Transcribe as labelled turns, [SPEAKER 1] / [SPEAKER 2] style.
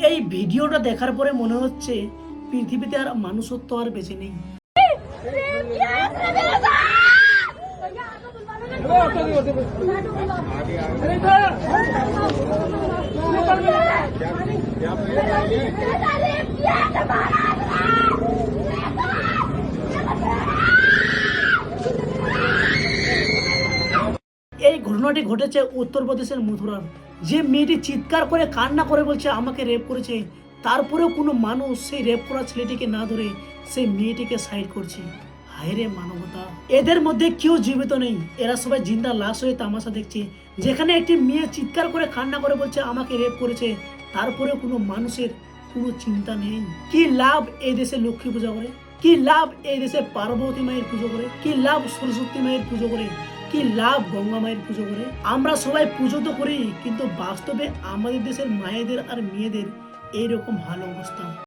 [SPEAKER 1] এই ভিডিওটা দেখার পরে মনে হচ্ছে পৃথিবীতে আর মানুষত্ব আর বেঁচে নেই। এই ঘটনাটি ঘটেছে উত্তরপ্রদেশের মথুরার। যে মেয়েটি চিৎকার করে কান্না করে বলছে আমাকে রেপ করেছে, তারপরেও কোনো মানুষ সেই রেপ করা ছেলেটিকে না ধরে সেই মেয়েটিকে সাইড করছে। হায়রে মানবতা! এদের মধ্যে কেউ জীবিত নেই, এরা সবাই জিন্দা লাশ হয়ে তামাশা দেখছে। যেখানে একটি মেয়ে চিৎকার করে কান্না করে বলছে আমাকে রেপ করেছে, তারপরেও কোনো মানুষের কোনো চিন্তা নেই। কি লাভ এই দেশে লক্ষ্মী পূজা করে? কি লাভ এই দেশে পার্বতী মায়ের পুজো করে? কি লাভ সরস্বতী মায়ের পুজো করে? কি লাভ গঙ্গা মায়ের পুজো করে? আমরা সবাই পুজো তো করি, কিন্তু বাস্তবে আমাদের দেশের মায়েদের আর মেয়েদের এইরকম ভালো অবস্থা।